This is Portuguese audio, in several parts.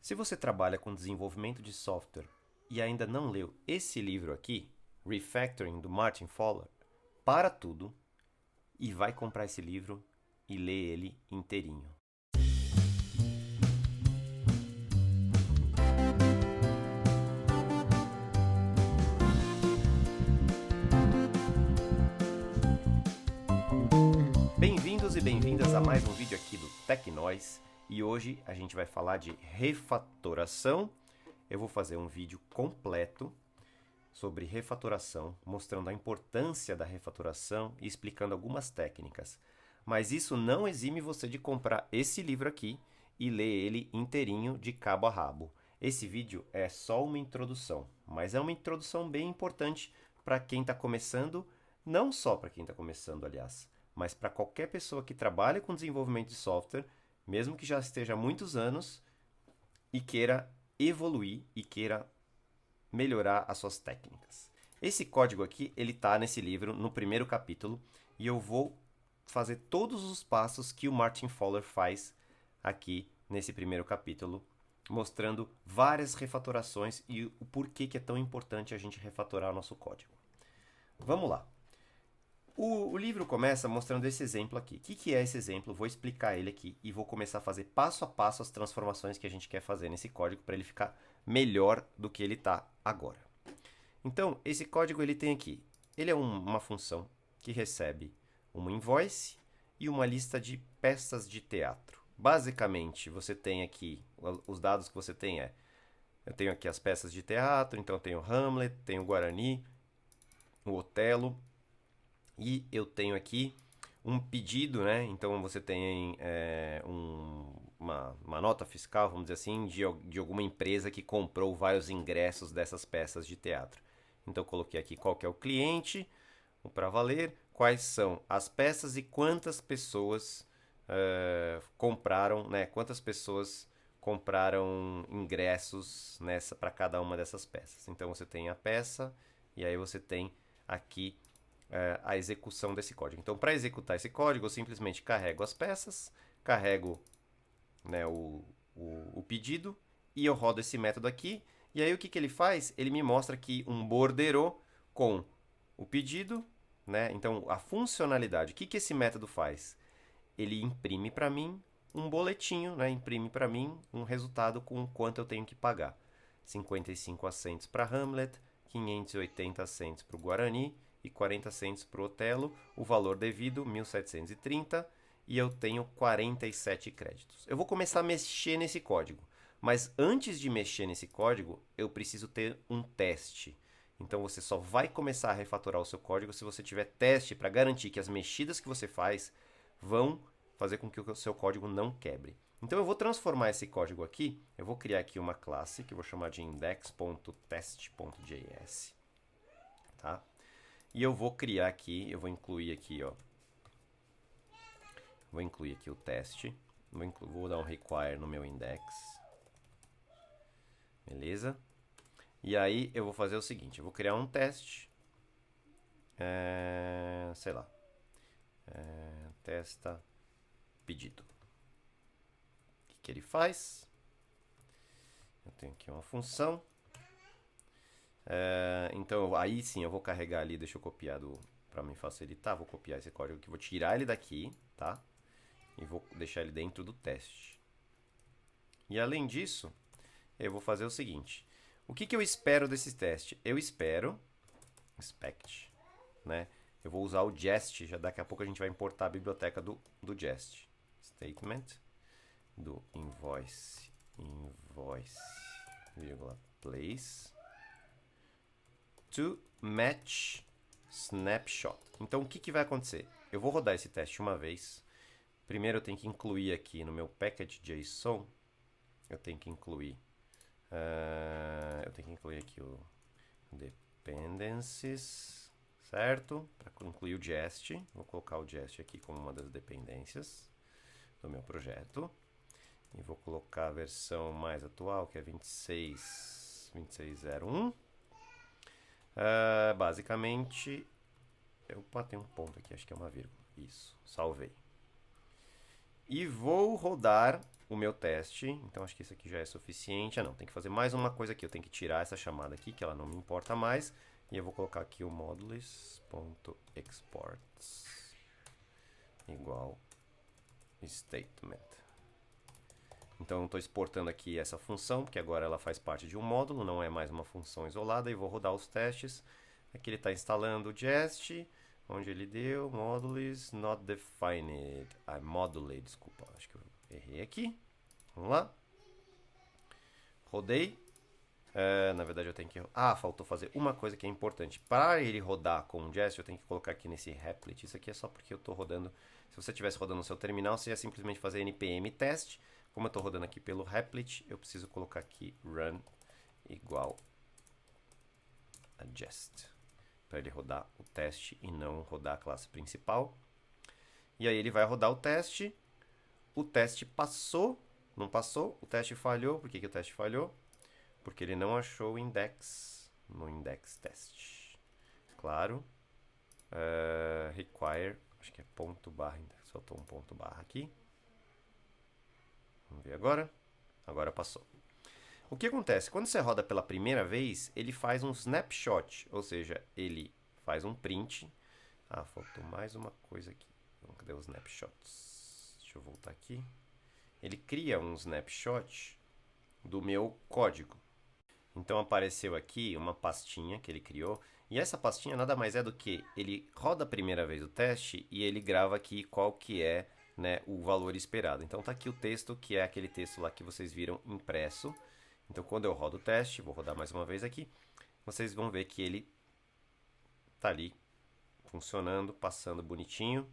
Se você trabalha com desenvolvimento de software e ainda não leu esse livro aqui, Refactoring, do Martin Fowler, para tudo e vai comprar esse livro e lê ele inteirinho. Bem-vindos e bem-vindas a mais um vídeo aqui do Tecnóis, e hoje a gente vai falar de refatoração. Eu vou fazer um vídeo completo sobre refatoração, mostrando a importância da refatoração e explicando algumas técnicas. Mas isso não exime você de comprar esse livro aqui e ler ele inteirinho de cabo a rabo. Esse vídeo é só uma introdução, mas é uma introdução bem importante para quem está começando, não só para quem está começando, aliás, mas para qualquer pessoa que trabalhe com desenvolvimento de software, mesmo que já esteja há muitos anos e queira evoluir e queira melhorar as suas técnicas. Esse código aqui, ele está nesse livro, no primeiro capítulo, e eu vou fazer todos os passos que o Martin Fowler faz aqui nesse primeiro capítulo, mostrando várias refatorações e o porquê que é tão importante a gente refatorar o nosso código. Vamos lá. O livro começa mostrando esse exemplo aqui. O que é esse exemplo? Vou explicar ele aqui e vou começar a fazer passo a passo as transformações que a gente quer fazer nesse código para ele ficar melhor do que ele está agora. Então, esse código ele tem aqui, ele é uma função que recebe uma invoice e uma lista de peças de teatro. Basicamente, você tem aqui, os dados que você tem eu tenho aqui as peças de teatro, então eu tenho Hamlet, tenho o Guarani, o Otelo, e eu tenho aqui um pedido, né? Então você tem uma nota fiscal, vamos dizer assim, de alguma empresa que comprou vários ingressos dessas peças de teatro. Então eu coloquei aqui qual que é o cliente, o para valer, quais são as peças e quantas pessoas compraram, né? Quantas pessoas compraram ingressos nessa para cada uma dessas peças. Então você tem a peça e aí você tem aqui a execução desse código. Então, para executar esse código, eu simplesmente carrego as peças, carrego, né, o pedido e eu rodo esse método aqui. E aí o que ele faz? Ele me mostra aqui um borderô com o pedido, né? Então, a funcionalidade, o que esse método faz? Ele imprime para mim um boletinho, né? Imprime para mim um resultado com quanto eu tenho que pagar. 55 assentos para Hamlet, 580 assentos para o Guarani e 40 centos para o Otelo, o valor devido 1.730 e eu tenho 47 créditos. Eu vou começar a mexer nesse código, mas antes de mexer nesse código, eu preciso ter um teste. Então você só vai começar a refatorar o seu código se você tiver teste para garantir que as mexidas que você faz vão fazer com que o seu código não quebre. Então eu vou transformar esse código aqui, eu vou criar aqui uma classe que eu vou chamar de index.test.js, tá? E eu vou criar aqui, eu vou incluir aqui, ó. Vou incluir aqui o teste. Vou dar um require no meu index. Beleza? E aí eu vou fazer o seguinte, eu vou criar um teste. Sei lá. Testa pedido. O que ele faz? Eu tenho aqui uma função. Então, aí sim, eu vou carregar ali, deixa eu copiar para me facilitar, vou copiar esse código aqui, vou tirar ele daqui, tá? E vou deixar ele dentro do teste. E além disso, eu vou fazer o seguinte, o que eu espero desse teste? Eu espero, expect, né? Eu vou usar o jest, já daqui a pouco a gente vai importar a biblioteca do jest. Statement do invoice, vírgula, place, to match snapshot. Então, o que vai acontecer? Eu vou rodar esse teste uma vez. Primeiro, eu tenho que incluir aqui no meu package.json, eu tenho que incluir aqui o dependencies, certo? Para incluir o jest, vou colocar o jest aqui como uma das dependências do meu projeto. E vou colocar a versão mais atual, que é 26.01. Basicamente, opa, tem um ponto aqui, acho que é uma vírgula. Isso, salvei. E vou rodar o meu teste. Então, acho que isso aqui já é suficiente. Ah, não, tem que fazer mais uma coisa aqui. Eu tenho que tirar essa chamada aqui, que ela não me importa mais. E eu vou colocar aqui o modules.exports igual statement. Então, eu estou exportando aqui essa função, porque agora ela faz parte de um módulo, não é mais uma função isolada. E vou rodar os testes. Aqui ele está instalando o Jest, onde ele deu modules not defined. Module, desculpa, acho que eu errei aqui. Vamos lá. Rodei. Na verdade eu tenho que... faltou fazer uma coisa que é importante. Para ele rodar com o Jest, eu tenho que colocar aqui nesse replit. Isso aqui é só porque eu estou rodando... Se você estivesse rodando no seu terminal, você ia simplesmente fazer npm test. Como eu estou rodando aqui pelo replit, eu preciso colocar aqui run igual a Jest. Para ele rodar o teste e não rodar a classe principal. E aí ele vai rodar o teste. O teste passou. Não passou. O teste falhou. Por que o teste falhou? Porque ele não achou o index no index test. Claro. Require. Acho que é ponto barra. Soltou um ponto barra aqui. Vamos ver agora. Agora passou. O que acontece? Quando você roda pela primeira vez, ele faz um snapshot. Ou seja, ele faz um print. Faltou mais uma coisa aqui. Cadê os snapshots? Deixa eu voltar aqui. Ele cria um snapshot do meu código. Então apareceu aqui uma pastinha que ele criou. E essa pastinha nada mais é do que ele roda a primeira vez o teste e ele grava aqui qual que é, né, o valor esperado. Então tá aqui o texto, que é aquele texto lá que vocês viram impresso. Então quando eu rodo o teste, vou rodar mais uma vez aqui, vocês vão ver que ele tá ali funcionando, passando bonitinho.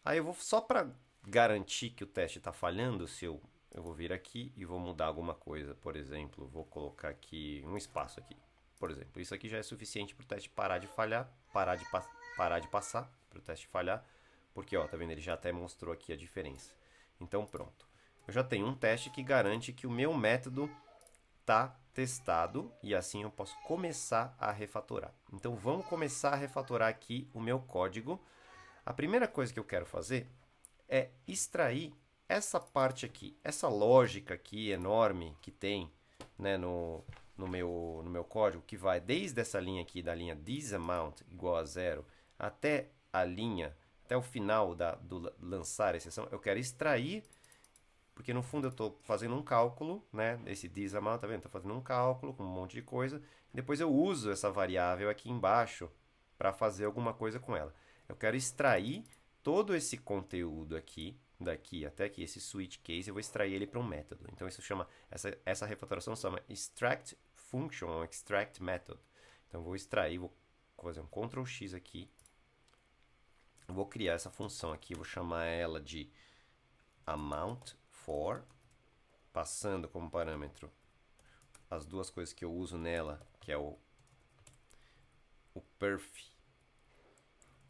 Aí eu vou, só para garantir que o teste está falhando, eu vou vir aqui e vou mudar alguma coisa. Por exemplo, vou colocar aqui um espaço aqui. Por exemplo, isso aqui já é suficiente para o teste parar de falhar, parar de passar, para o teste falhar, porque ó, tá vendo? Ele já até mostrou aqui a diferença. Então pronto. Eu já tenho um teste que garante que o meu método está testado e assim eu posso começar a refatorar. Então vamos começar a refatorar aqui o meu código. A primeira coisa que eu quero fazer é extrair essa parte aqui, essa lógica aqui enorme que tem, né, no meu código, que vai desde essa linha aqui, da linha thisAmount igual a 0, até a linha, até o final do lançar a exceção. Eu quero extrair, porque no fundo eu estou fazendo um cálculo, né, esse thisAmount, tá vendo? Estou fazendo um cálculo com um monte de coisa, depois eu uso essa variável aqui embaixo para fazer alguma coisa com ela. Eu quero extrair todo esse conteúdo aqui, daqui até aqui, esse switch case, eu vou extrair ele para um método. Então isso chama, essa refatoração chama extract function ou extract method. Então eu vou extrair, vou fazer um Ctrl X aqui, vou criar essa função aqui, vou chamar ela de amount for, passando como parâmetro as duas coisas que eu uso nela, que é o perf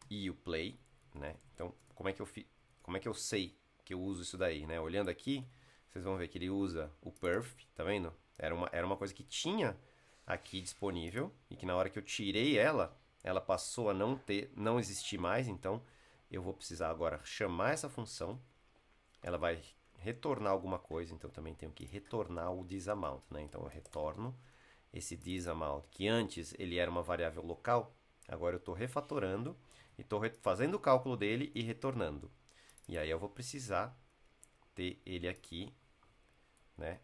e o play, né? Então, como é que eu sei que eu uso isso daí, né? Olhando aqui, vocês vão ver que ele usa o perf, tá vendo? Era uma coisa que tinha aqui disponível e que na hora que eu tirei ela passou a não existir mais, então eu vou precisar agora chamar essa função, ela vai retornar alguma coisa, então também tenho que retornar o thisAmount, né? Então eu retorno esse thisAmount, que antes ele era uma variável local, agora eu estou refatorando e estou fazendo o cálculo dele e retornando. E aí eu vou precisar ter ele aqui, né?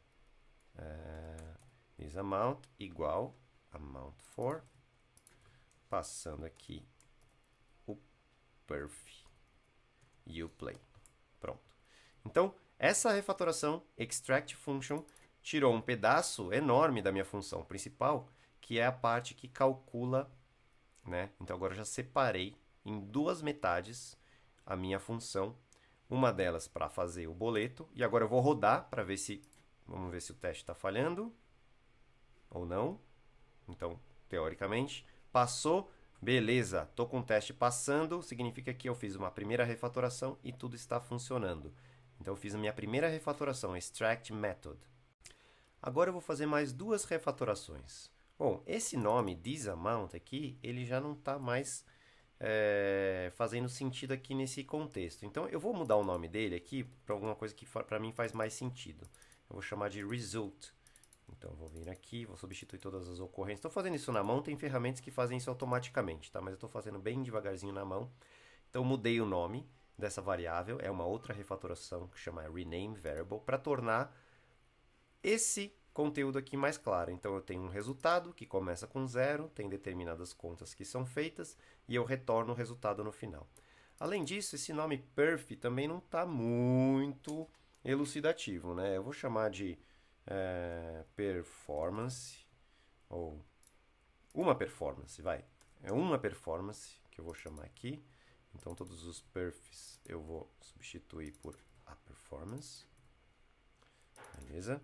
thisAmount igual amount for, passando aqui o perf e o play. Pronto. Então, essa refatoração, extract function, tirou um pedaço enorme da minha função principal, que é a parte que calcula, né? Então agora eu já separei em duas metades a minha função, uma delas para fazer o boleto, e agora eu vou rodar para ver se, vamos ver se o teste está falhando ou não. Então, teoricamente, passou, beleza, estou com o teste passando, significa que eu fiz uma primeira refatoração e tudo está funcionando. Então eu fiz a minha primeira refatoração, extract method. Agora eu vou fazer mais duas refatorações. Bom, esse nome thisAmount aqui, ele já não está mais fazendo sentido aqui nesse contexto. Então eu vou mudar o nome dele aqui para alguma coisa que para mim faz mais sentido. Eu vou chamar de result. Então eu vou vir aqui, vou substituir todas as ocorrências. Estou fazendo isso na mão, tem ferramentas que fazem isso automaticamente, tá? Mas eu estou fazendo bem devagarzinho na mão. Então mudei o nome dessa variável, é uma outra refatoração que chama rename variable, para tornar esse conteúdo aqui mais claro. Então eu tenho um resultado que começa com 0, tem determinadas contas que são feitas e eu retorno o resultado no final. Além disso, esse nome perf também não está muito elucidativo, né? Eu vou chamar de performance, ou uma performance, vai. É uma performance que eu vou chamar aqui. Então todos os perfs eu vou substituir por a performance. Beleza?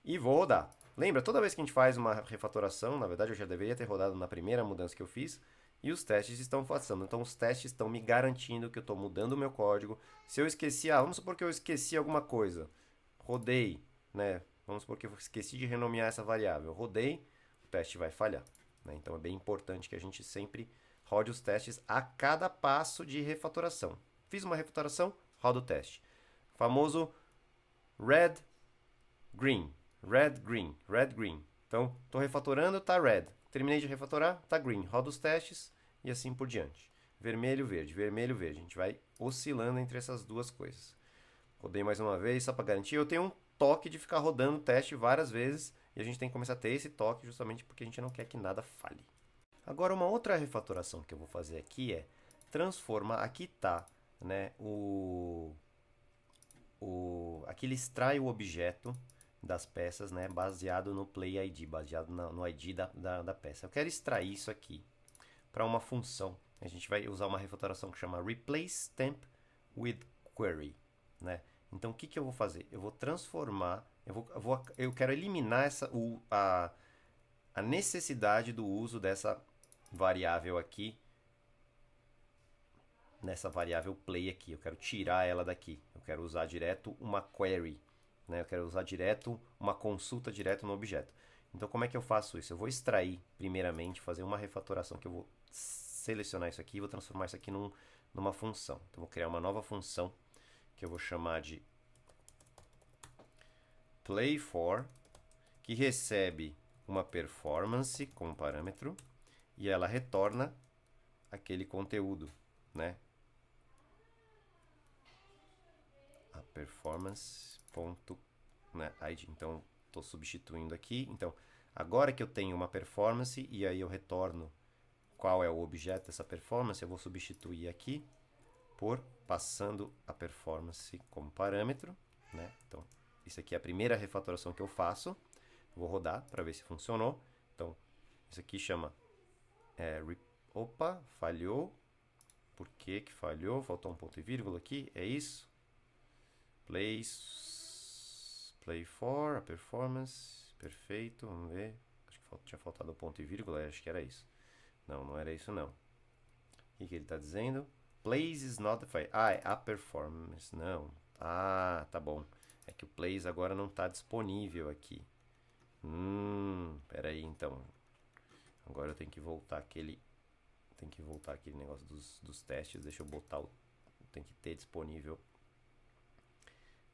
E vou rodar. Lembra, toda vez que a gente faz uma refatoração, na verdade eu já deveria ter rodado na primeira mudança que eu fiz, e os testes estão passando. Então os testes estão me garantindo que eu estou mudando o meu código. Se eu esqueci, vamos supor que eu esqueci alguma coisa. Rodei, né? Vamos supor que eu esqueci de renomear essa variável. Rodei, o teste vai falhar. Né? Então é bem importante que a gente sempre rode os testes a cada passo de refatoração. Fiz uma refatoração, roda o teste. Famoso red, green. Red, green, red, green. Então, estou refatorando, está red. Terminei de refatorar, está green. Roda os testes e assim por diante. Vermelho, verde, vermelho, verde. A gente vai oscilando entre essas duas coisas. Rodei mais uma vez, só para garantir. Eu tenho um toque de ficar rodando o teste várias vezes e a gente tem que começar a ter esse toque justamente porque a gente não quer que nada falhe. Agora, uma outra refatoração que eu vou fazer aqui é transformar. Aqui está, né, aqui ele extrai o objeto das peças, né, baseado no Play ID, baseado no ID da peça. Eu quero extrair isso aqui para uma função. A gente vai usar uma refatoração que chama Replace Stamp with Query, né? Então, o que eu vou fazer? Eu vou transformar, eu quero eliminar a necessidade do uso dessa variável aqui, nessa variável play aqui. Eu quero tirar ela daqui. Eu quero usar direto uma query, né? Eu quero usar direto uma consulta direto no objeto. Então, como é que eu faço isso? Eu vou extrair, primeiramente, fazer uma refatoração que eu vou selecionar isso aqui e vou transformar isso aqui numa função. Então, vou criar uma nova função que eu vou chamar de play_for, que recebe uma performance como parâmetro e ela retorna aquele conteúdo, né? A performance.id. Então, estou substituindo aqui. Então, agora que eu tenho uma performance e aí eu retorno qual é o objeto dessa performance, eu vou substituir aqui por passando a performance como parâmetro, né? Então, isso aqui é a primeira refatoração que eu faço. Vou rodar para ver se funcionou. Então, isso aqui chama... opa, falhou. Por que que falhou? Faltou um ponto e vírgula aqui. É isso. Play_for, a performance. Perfeito, vamos ver. Acho que tinha faltado o ponto e vírgula. Acho que era isso. Não, não era isso não. O que ele está dizendo? Plays is not defined. É a performance. Não. Tá bom. É que o plays agora não está disponível aqui. Peraí, então. Agora eu tenho que voltar aquele negócio dos testes. Deixa eu botar tem que ter disponível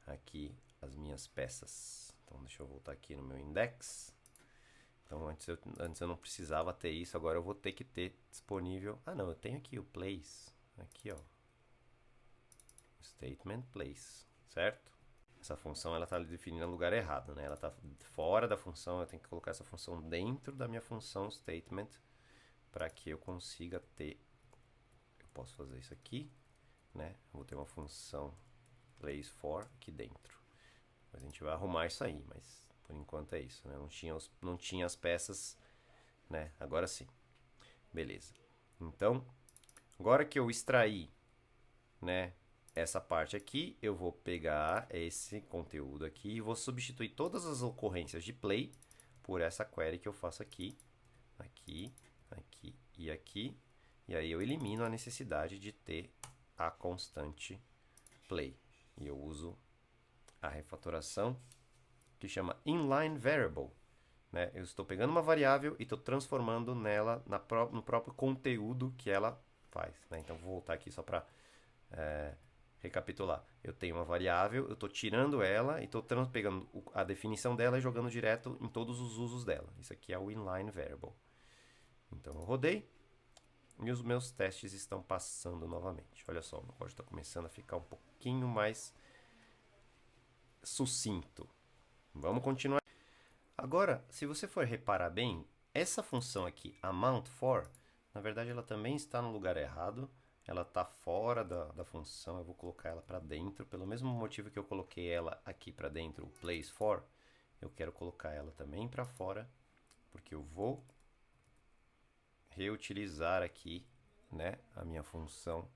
aqui as minhas peças. Então deixa eu voltar aqui no meu index. Então antes eu não precisava ter isso, agora eu vou ter que ter disponível. Não, eu tenho aqui o place. Aqui, ó. Statement place, certo? Essa função ela está definindo no lugar errado, né? Ela está fora da função, eu tenho que colocar essa função dentro da minha função statement para que eu consiga ter. Eu posso fazer isso aqui, né? Eu vou ter uma função place_for aqui dentro. Mas a gente vai arrumar isso aí, mas por enquanto é isso, né? Não tinha as peças, né? Agora sim. Beleza. Então, agora que eu extraí, né, essa parte aqui, eu vou pegar esse conteúdo aqui e vou substituir todas as ocorrências de play por essa query que eu faço aqui, aqui, aqui e aqui. E aí eu elimino a necessidade de ter a constante play. E eu uso a refatoração que chama inline variable, né? Eu estou pegando uma variável e estou transformando nela no próprio conteúdo que ela faz, né? Então, vou voltar aqui só para recapitular. Eu tenho uma variável, eu estou tirando ela e estou pegando a definição dela e jogando direto em todos os usos dela. Isso aqui é o inline variable. Então, eu rodei e os meus testes estão passando novamente. Olha só, o meu código está começando a ficar um pouquinho mais sucinto. Vamos continuar. Agora, se você for reparar bem, essa função aqui, amount for, na verdade ela também está no lugar errado. Ela está fora da função, eu vou colocar ela para dentro. Pelo mesmo motivo que eu coloquei ela aqui para dentro, o place for, eu quero colocar ela também para fora, porque eu vou reutilizar aqui, né, a minha função.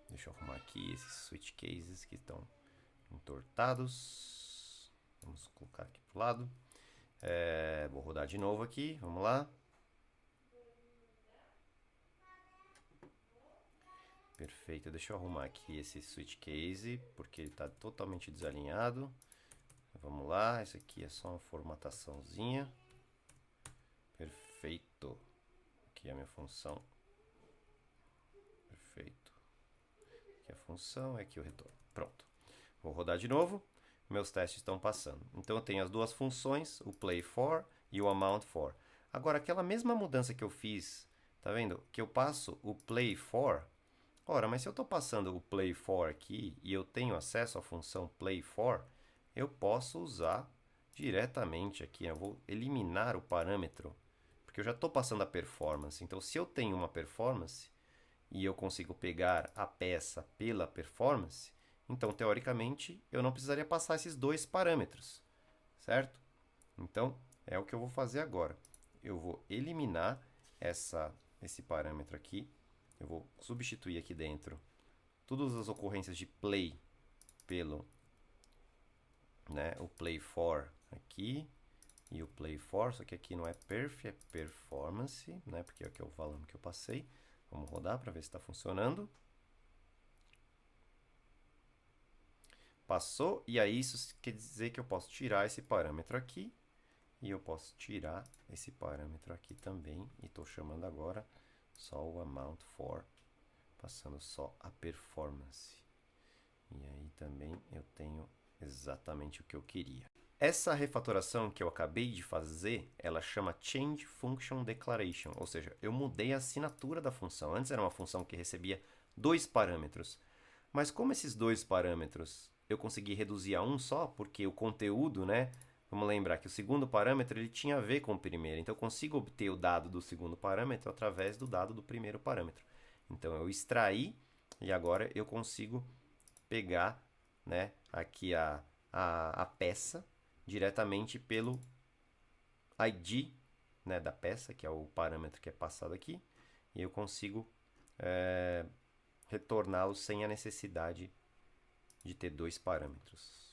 Deixa eu arrumar aqui esses switch cases que estão entortados. Vamos colocar aqui para o lado. Vou rodar de novo aqui, vamos lá. Perfeito, deixa eu arrumar aqui esse switch case, porque ele está totalmente desalinhado. Vamos lá, esse aqui é só uma formataçãozinha. Perfeito. Aqui é a minha função. Perfeito. Aqui é a função, aqui o retorno. Pronto. Vou rodar de novo. Meus testes estão passando. Então eu tenho as duas funções, o play for e o amount for. Agora, aquela mesma mudança que eu fiz, tá vendo? Que eu passo o play for. Ora, mas se eu estou passando o play for aqui e eu tenho acesso à função play for, eu posso usar diretamente aqui. Eu vou eliminar o parâmetro, porque eu já estou passando a performance. Então, se eu tenho uma performance e eu consigo pegar a peça pela performance, então, teoricamente, eu não precisaria passar esses dois parâmetros, certo? Então, é o que eu vou fazer agora. Eu vou eliminar esse parâmetro aqui. Eu vou substituir aqui dentro todas as ocorrências de play pelo, né, o play for aqui e o play for, só que aqui não é perf, é performance, né, porque aqui é o valor que eu passei. Vamos rodar para ver se está funcionando. Passou, e aí isso quer dizer que eu posso tirar esse parâmetro aqui e eu posso tirar esse parâmetro aqui também, e estou chamando agora só o amount for, passando só a performance. E aí também eu tenho exatamente o que eu queria. Essa refatoração que eu acabei de fazer, ela chama Change Function Declaration, ou seja, eu mudei a assinatura da função. Antes era uma função que recebia dois parâmetros, mas como esses dois parâmetros eu consegui reduzir a um só, porque o conteúdo, né? Vamos lembrar que o segundo parâmetro ele tinha a ver com o primeiro, então eu consigo obter o dado do segundo parâmetro através do dado do primeiro parâmetro. Então eu extraí e agora eu consigo pegar, né, aqui a peça diretamente pelo ID, né, da peça, que é o parâmetro que é passado aqui, e eu consigo retorná-lo sem a necessidade de ter dois parâmetros.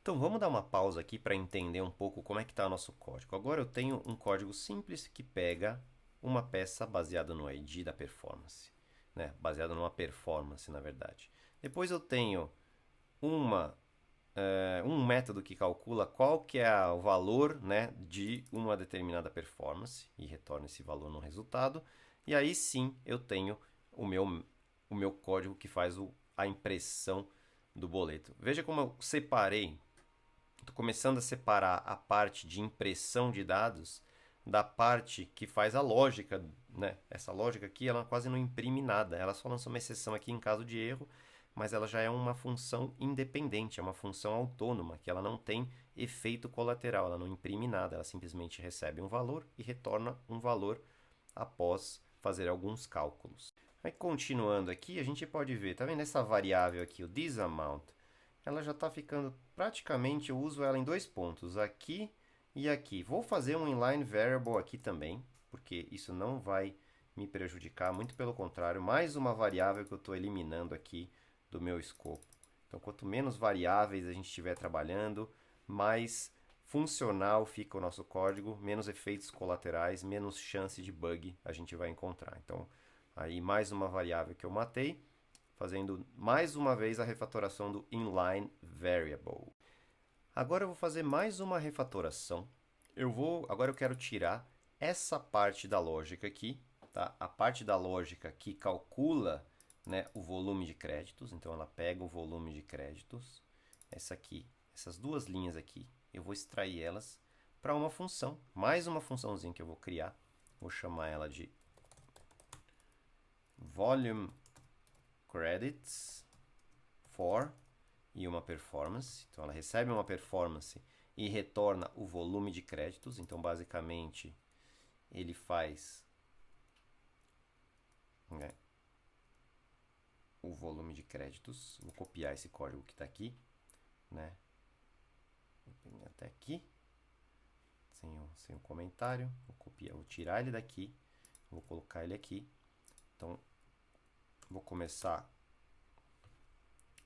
Então, vamos dar uma pausa aqui para entender um pouco como é que está o nosso código. Agora eu tenho um código simples que pega uma peça baseada no ID da performance, né? Baseada numa performance, na verdade. Depois eu tenho um método que calcula qual que é o valor, né, de uma determinada performance e retorna esse valor no resultado. E aí sim eu tenho o meu código que faz a impressão do boleto. Veja como eu separei. Estou começando a separar a parte de impressão de dados da parte que faz a lógica, né? Essa lógica aqui, ela quase não imprime nada. Ela só lança uma exceção aqui em caso de erro, mas ela já é uma função independente, é uma função autônoma, que ela não tem efeito colateral, ela não imprime nada, ela simplesmente recebe um valor e retorna um valor após fazer alguns cálculos. Aí, continuando aqui, a gente pode ver, tá vendo essa variável aqui, o thisamount? Ela já está ficando, praticamente, eu uso ela em dois pontos, aqui e aqui. Vou fazer um inline variable aqui também, porque isso não vai me prejudicar, muito pelo contrário, mais uma variável que eu estou eliminando aqui do meu escopo. Então, quanto menos variáveis a gente estiver trabalhando, mais funcional fica o nosso código, menos efeitos colaterais, menos chance de bug a gente vai encontrar. Então, aí mais uma variável que eu matei, fazendo mais uma vez a refatoração do inline variable. Agora eu vou fazer mais uma refatoração. Agora eu quero tirar essa parte da lógica aqui, tá? A parte da lógica que calcula, né, o volume de créditos. Então, ela pega o volume de créditos. Essa aqui, essas duas linhas aqui, eu vou extrair elas para uma função. Mais uma funçãozinha que eu vou criar. Vou chamar ela de volume credits for e uma performance. Então, ela recebe uma performance e retorna o volume de créditos. Então, basicamente, ele faz, né, o volume de créditos. Vou copiar esse código que está aqui, né? Vou pegar até aqui, sem o comentário. Vou copiar, vou tirar ele daqui, vou colocar ele aqui. Então, vou começar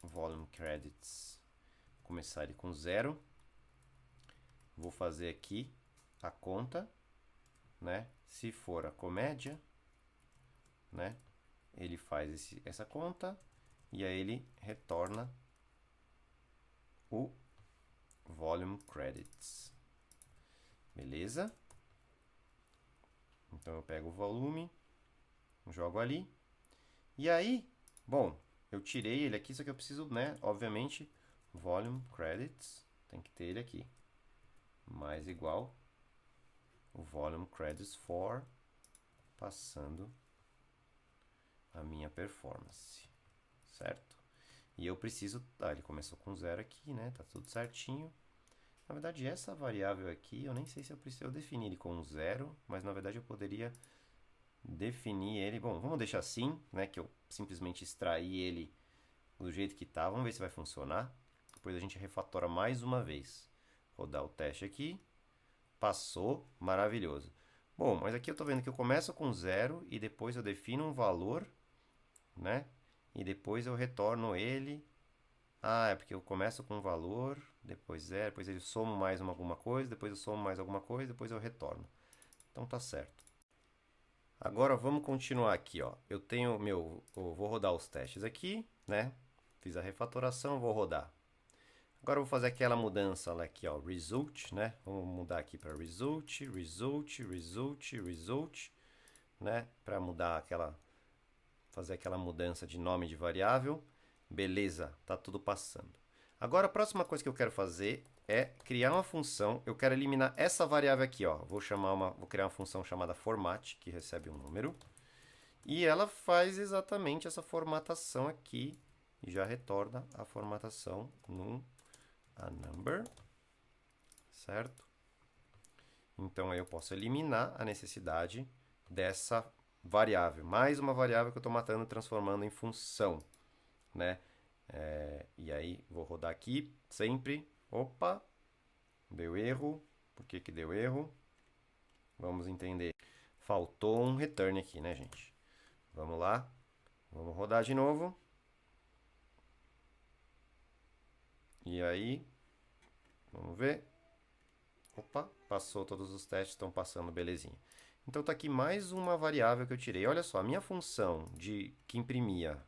volume credits, começar ele com 0. Vou fazer aqui a conta, né? Se for a comédia, né, ele faz essa conta e aí ele retorna o volume credits. Beleza? Então eu pego o volume, jogo ali. E aí, bom, eu tirei ele aqui, só que eu preciso, né, obviamente, volume credits, tem que ter ele aqui. Mais igual o volume credits for, passando a minha performance, certo? E eu preciso, ele começou com 0 aqui, né? Tá tudo certinho. Na verdade, essa variável aqui, eu nem sei se eu definir ele com 0, mas na verdade eu poderia definir ele. Bom, vamos deixar assim, né? Que eu simplesmente extraí ele do jeito que tá. Vamos ver se vai funcionar. Depois a gente refatora mais uma vez. Rodar o teste aqui. Passou, maravilhoso. Bom, mas aqui eu estou vendo que eu começo com 0 e depois eu defino um valor, né? E depois eu retorno ele. É porque eu começo com um valor, depois 0, depois eu somo mais alguma coisa, depois eu somo mais alguma coisa, depois eu retorno. Então tá certo. Agora vamos continuar aqui, ó. Eu vou rodar os testes aqui, né? Fiz a refatoração, vou rodar. Agora eu vou fazer aquela mudança lá aqui, ó, result, né? Vamos mudar aqui para result, né? Para fazer aquela mudança de nome de variável. Beleza, tá tudo passando. Agora a próxima coisa que eu quero fazer é criar uma função. Eu quero eliminar essa variável aqui, ó. Vou criar uma função chamada format, que recebe um número. E ela faz exatamente essa formatação aqui e já retorna a formatação num a number, certo? Então, aí eu posso eliminar a necessidade dessa variável. Mais uma variável que eu estou matando, transformando em função, né? E aí, vou rodar aqui, sempre. Opa, deu erro. Por que que deu erro? Vamos entender. Faltou um return aqui, né, gente? Vamos lá. Vamos rodar de novo. E aí, vamos ver. Opa, passou todos os testes, estão passando, belezinha. Então, está aqui mais uma variável que eu tirei. Olha só, a minha função que imprimia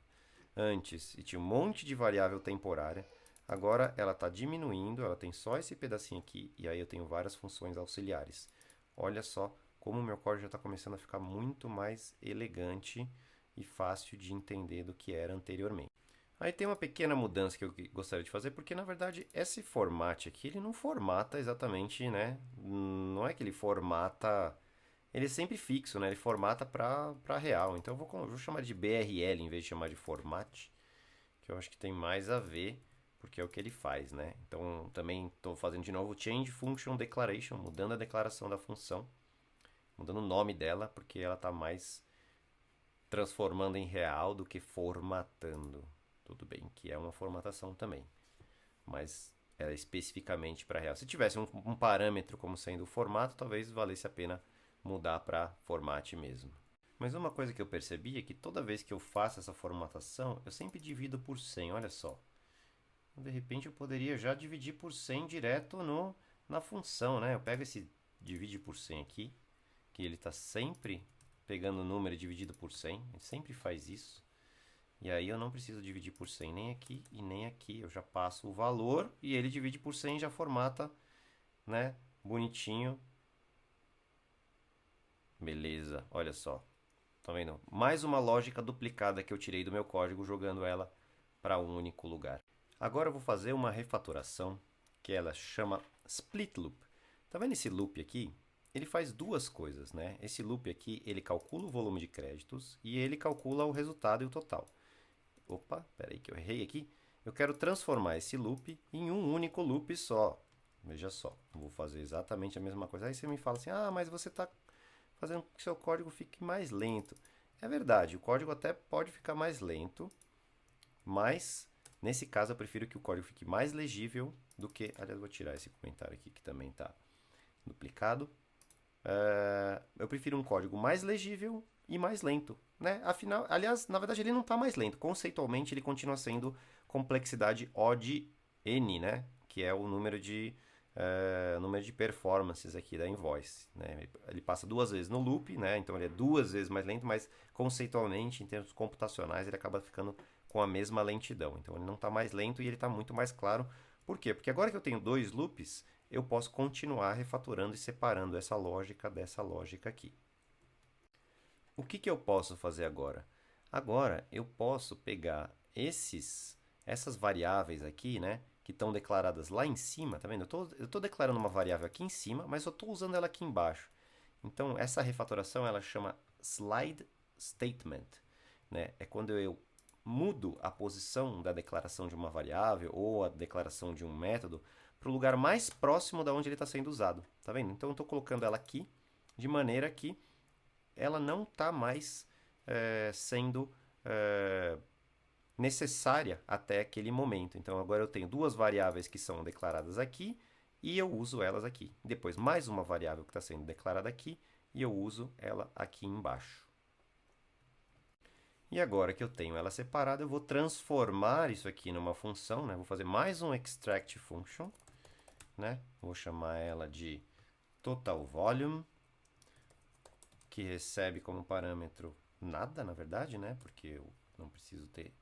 antes e tinha um monte de variável temporária, agora ela está diminuindo, ela tem só esse pedacinho aqui, e aí eu tenho várias funções auxiliares. Olha só como o meu código já está começando a ficar muito mais elegante e fácil de entender do que era anteriormente. Aí tem uma pequena mudança que eu gostaria de fazer, porque na verdade esse format aqui, ele não formata exatamente, né? Não é que ele formata, ele é sempre fixo, né? Ele formata para real. Então eu vou chamar de BRL em vez de chamar de format, que eu acho que tem mais a ver, porque é o que ele faz, né? Então também estou fazendo de novo change function declaration, mudando a declaração da função, mudando o nome dela, porque ela está mais transformando em real do que formatando. Tudo bem que é uma formatação também, mas é especificamente para real. Se tivesse um parâmetro como sendo o formato, talvez valesse a pena mudar para format mesmo. Mas uma coisa que eu percebi é que toda vez que eu faço essa formatação, eu sempre divido por 100, olha só. De repente eu poderia já dividir por 100 direto na função, né? Eu pego esse divide por 100 aqui, que ele está sempre pegando o número dividido por 100, ele sempre faz isso. E aí eu não preciso dividir por 100 nem aqui e nem aqui. Eu já passo o valor e ele divide por 100 e já formata, né, bonitinho. Beleza, olha só. Tá vendo? Mais uma lógica duplicada que eu tirei do meu código jogando ela para um único lugar. Agora eu vou fazer uma refatoração que ela chama split loop. Tá vendo esse loop aqui? Ele faz duas coisas, né? Esse loop aqui, ele calcula o volume de créditos e ele calcula o resultado e o total. Opa, peraí que eu errei aqui. Eu quero transformar esse loop em um único loop só. Veja só, vou fazer exatamente a mesma coisa. Aí você me fala assim, ah, mas você está fazendo com que seu código fique mais lento. É verdade, o código até pode ficar mais lento, mas nesse caso eu prefiro que o código fique mais legível do que... Aliás, vou tirar esse comentário aqui que também está duplicado. Eu prefiro um código mais legível e mais lento, né? Afinal, aliás, na verdade ele não está mais lento. Conceitualmente ele continua sendo complexidade O de N, né? Que é o número de performances aqui da invoice, né? Ele passa duas vezes no loop, né? Então ele é duas vezes mais lento, mas conceitualmente, em termos computacionais, ele acaba ficando com a mesma lentidão. Então ele não está mais lento e ele está muito mais claro. Por quê? Porque agora que eu tenho dois loops, eu posso continuar refatorando e separando essa lógica dessa lógica aqui. O que eu posso fazer agora? Agora eu posso pegar essas variáveis aqui, né, que estão declaradas lá em cima, tá vendo? Eu tô declarando uma variável aqui em cima, mas eu estou usando ela aqui embaixo. Então essa refatoração ela chama slide statement, né? É quando eu mudo a posição da declaração de uma variável ou a declaração de um método para o lugar mais próximo da onde ele está sendo usado. Tá vendo? Então eu estou colocando ela aqui de maneira que ela não está mais sendo necessária até aquele momento. Então agora eu tenho duas variáveis que são declaradas aqui e eu uso elas aqui. Depois mais uma variável que está sendo declarada aqui e eu uso ela aqui embaixo. E agora que eu tenho ela separada, eu vou transformar isso aqui numa função, né? Vou fazer mais um extract function, né? Vou chamar ela de total volume, que recebe como parâmetro nada, na verdade, né? Porque eu não preciso ter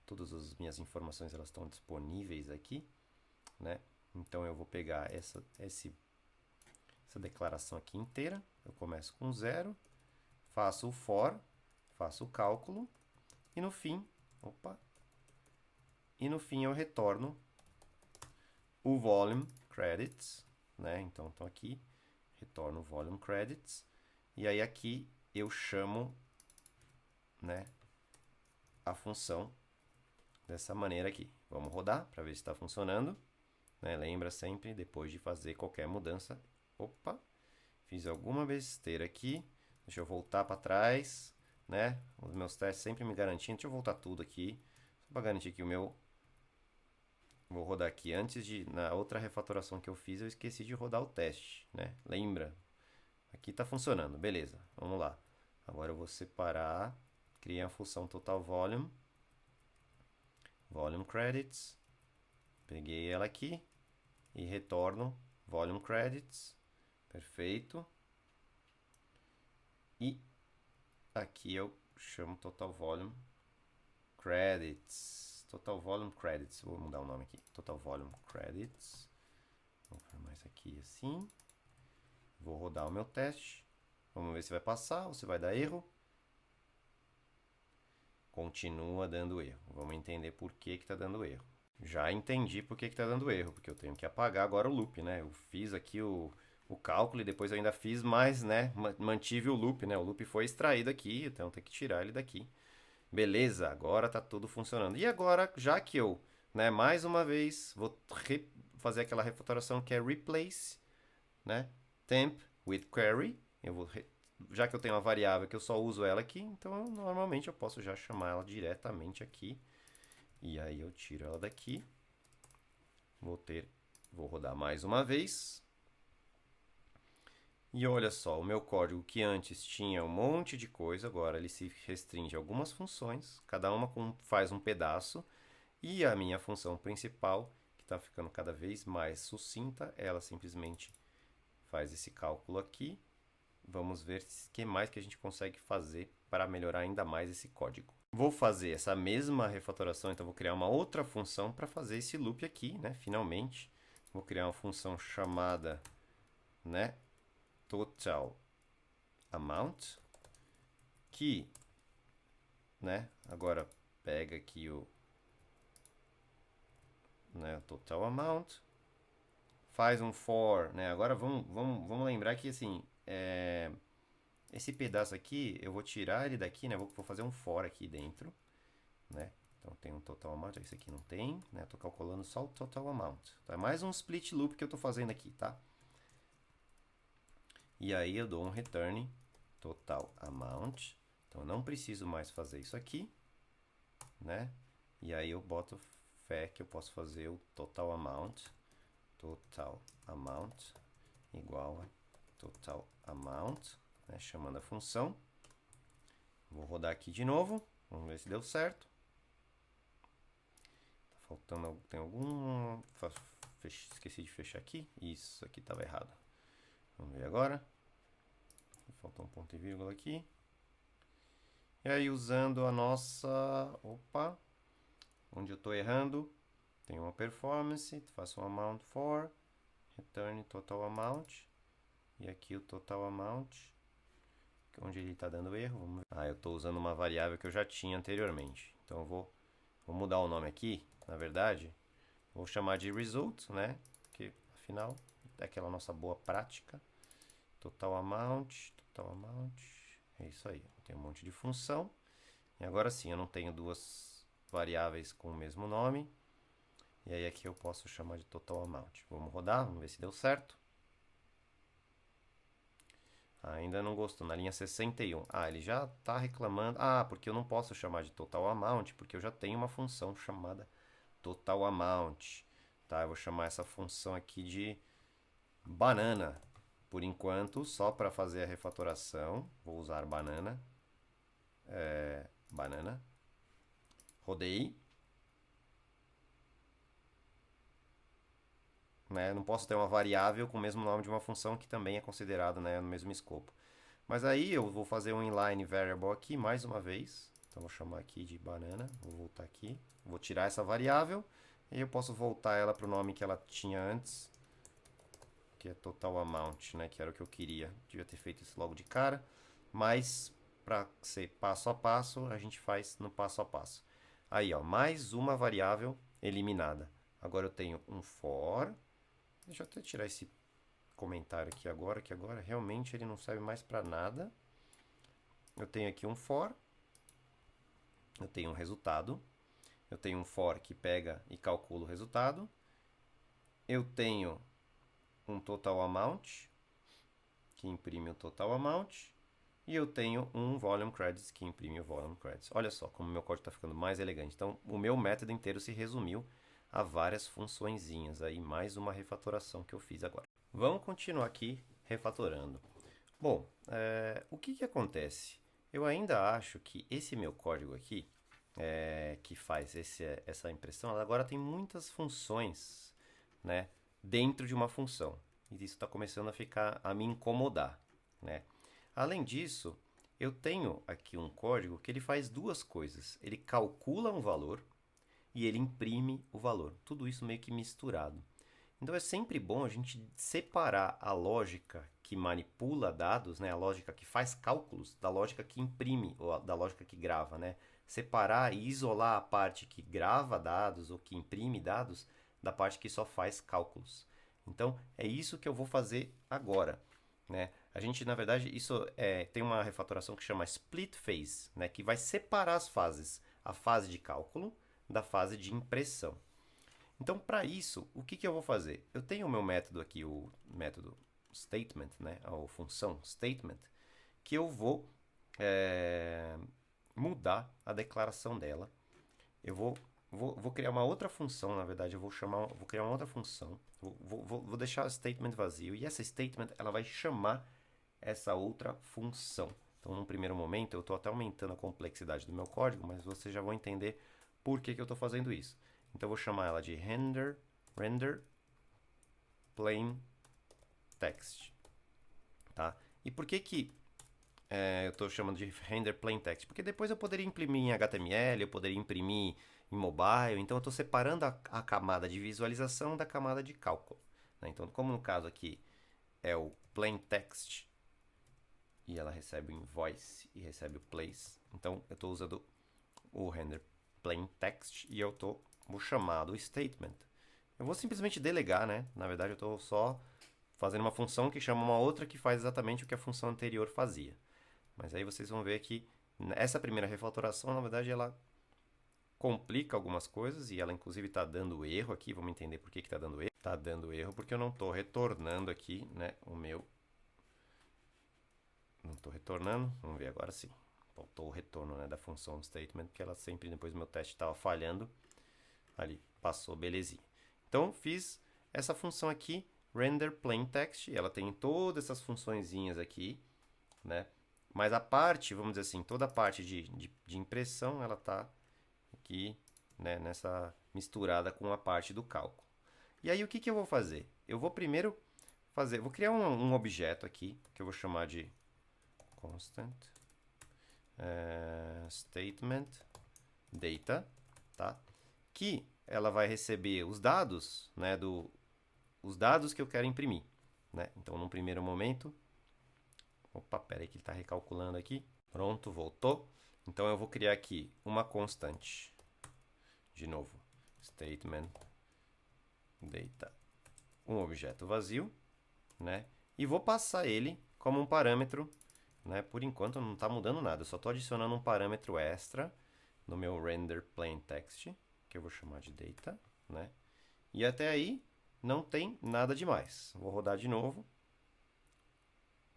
todas as minhas informações, elas estão disponíveis aqui, né? Então eu vou pegar essa declaração aqui inteira, eu começo com 0, faço o for, faço o cálculo, e no fim, eu retorno o volume credits, né? Então, estou aqui, retorno o volume credits, e aí aqui eu chamo, né, a função dessa maneira aqui. Vamos rodar para ver se está funcionando, né? Lembra sempre, depois de fazer qualquer mudança, fiz alguma besteira aqui, deixa eu voltar para trás, né? Os meus testes sempre me garantindo. Deixa eu voltar tudo aqui, só para garantir que o meu... Vou rodar aqui. Na outra refatoração que eu fiz, eu esqueci de rodar o teste, né? Lembra? Aqui está funcionando, beleza. Vamos lá. Agora eu vou separar, criei a função total volume, volume credits, peguei ela aqui e retorno volume credits, perfeito. E aqui eu chamo total volume credits, total volume credits, vou mudar o nome aqui, total volume credits, vou formar isso aqui assim, vou rodar o meu teste, vamos ver se vai passar ou se vai dar erro. Continua dando erro, vamos entender por que está dando erro. Já entendi por que está dando erro, porque eu tenho que apagar agora o loop, né? Eu fiz aqui o cálculo e depois eu ainda fiz mais, né? Mantive o loop, né? O loop foi extraído aqui, então tem que tirar ele daqui. Beleza, agora está tudo funcionando. E agora, já que eu, né, mais uma vez, vou fazer aquela refatoração que é replace, né? Temp with query. Já que eu tenho uma variável que eu só uso ela aqui, então normalmente eu posso já chamar ela diretamente aqui. E aí eu tiro ela daqui. Vou rodar mais uma vez. E olha só, o meu código que antes tinha um monte de coisa, agora ele se restringe a algumas funções, cada uma faz um pedaço, e a minha função principal, que está ficando cada vez mais sucinta, ela simplesmente faz esse cálculo aqui. Vamos ver o que mais que a gente consegue fazer para melhorar ainda mais esse código. Vou fazer essa mesma refatoração, então vou criar uma outra função para fazer esse loop aqui, né? Finalmente, vou criar uma função chamada, né, total amount, que, né, agora pega aqui o, né, total amount, faz um for, né? Agora vamos lembrar que assim, esse pedaço aqui eu vou tirar ele daqui, né? Vou fazer um for aqui dentro, né? Então tem um total amount, esse aqui não tem, né? Tô calculando só o total amount. Então, é mais um split loop que eu tô fazendo aqui, tá? E aí eu dou um return total amount. Então eu não preciso mais fazer isso aqui, né? E aí eu boto fé que eu posso fazer o total amount igual a total amount, né? Chamando a função. Vou rodar aqui de novo, vamos ver se deu certo. Tá faltando, tem algum... Esqueci de fechar aqui. Isso aqui estava errado. Vamos ver agora. Faltou um ponto e vírgula aqui. E aí usando a nossa... Opa! Onde eu estou errando, tem uma performance, faço um amount for, return total amount. E aqui o total amount, onde ele está dando erro. Vamos ver. Ah, eu estou usando uma variável que eu já tinha anteriormente. Então eu vou mudar o nome aqui, na verdade. Vou chamar de result, né? Porque afinal é aquela nossa boa prática. Total amount. É isso aí. Tem um monte de função. E agora sim, eu não tenho duas variáveis com o mesmo nome. E aí aqui eu posso chamar de total amount. Vamos rodar, vamos ver se deu certo. Ainda não gostou, na linha 61. Ah, ele já está reclamando. Ah, porque eu não posso chamar de total amount, porque eu já tenho uma função chamada total amount. Tá, eu vou chamar essa função aqui de banana. Por enquanto, só para fazer a refatoração, vou usar banana. Banana. Rodei. Né? Não posso ter uma variável com o mesmo nome de uma função que também é considerada, né, no mesmo escopo. Mas aí eu vou fazer um inline variable aqui mais uma vez. Então vou chamar aqui de banana. Vou voltar aqui. Vou tirar essa variável. E eu posso voltar ela para o nome que ela tinha antes, que é total amount, né? Que era o que eu queria. Devia ter feito isso logo de cara. Mas para ser passo a passo, a gente faz no passo a passo. Aí, ó, mais uma variável eliminada. Agora eu tenho um for. Deixa eu até tirar esse comentário aqui agora, que agora realmente ele não serve mais para nada. Eu tenho aqui um for. Eu tenho um resultado. Eu tenho um for que pega e calcula o resultado. Eu tenho um total amount, que imprime o total amount. E eu tenho um volume credits, que imprime o volume credits. Olha só como meu código está ficando mais elegante. Então, o meu método inteiro se resumiu a várias funçõezinhas. Aí, mais uma refatoração que eu fiz agora. Vamos continuar aqui refatorando. Bom, o que acontece? Eu ainda acho que esse meu código aqui, que faz essa impressão, agora tem muitas funções, né, dentro de uma função. E isso está começando a me incomodar, né? Além disso, eu tenho aqui um código que ele faz duas coisas. Ele calcula um valor e ele imprime o valor. Tudo isso meio que misturado. Então é sempre bom a gente separar a lógica que manipula dados, né, a lógica que faz cálculos, da lógica que imprime, ou da lógica que grava, né? Separar e isolar a parte que grava dados ou que imprime dados da parte que só faz cálculos. Então é isso que eu vou fazer agora, né? A gente, na verdade, isso tem uma refatoração que chama split phase, né, que vai separar as fases, a fase de cálculo da fase de impressão. Então, para isso, o que eu vou fazer? Eu tenho o meu método aqui, o método statement, né? A função statement, que eu vou mudar a declaração dela. Eu vou criar uma outra função, na verdade, vou criar uma outra função. Vou deixar o statement vazio e essa statement ela vai chamar essa outra função. Então, num primeiro momento, eu estou até aumentando a complexidade do meu código, mas vocês já vão entender por que eu estou fazendo isso. Então, eu vou chamar ela de render plain text. Tá? E por que eu estou chamando de render plain text? Porque depois eu poderia imprimir em HTML, eu poderia imprimir em mobile. Então, eu estou separando a camada de visualização da camada de cálculo. Né? Então, como no caso aqui é o plain text e ela recebe o invoice e recebe o place. Então, eu estou usando o render plain text e vou chamar do statement. Eu vou simplesmente delegar, né? Na verdade, eu estou só fazendo uma função que chama uma outra que faz exatamente o que a função anterior fazia. Mas aí vocês vão ver que essa primeira refatoração, na verdade, ela complica algumas coisas e ela inclusive está dando erro aqui. Vamos entender por que está dando erro. Está dando erro porque eu não estou retornando aqui, né, o meu... Não estou retornando. Vamos ver agora sim. Faltou o retorno, né, da função statement, porque ela sempre, depois do meu teste estava falhando. Ali, passou, belezinha. Então, fiz essa função aqui, render plain text. Ela tem todas essas funçõezinhas aqui, né? Mas a parte, vamos dizer assim, toda a parte de impressão, ela está aqui, né, nessa misturada com a parte do cálculo. E aí, o que eu vou fazer? Eu vou primeiro vou criar um objeto aqui, que eu vou chamar de constant statement data, tá? Que ela vai receber os dados, né, os dados que eu quero imprimir, né? Então, num primeiro momento, opa, pera aí que ele está recalculando aqui. Pronto, voltou. Então, eu vou criar aqui uma constante. De novo, statement data, um objeto vazio, né? E vou passar ele como um parâmetro, né? Por enquanto não está mudando nada, eu só estou adicionando um parâmetro extra no meu render plain text, que eu vou chamar de data, né? E até aí não tem nada demais. Vou rodar de novo.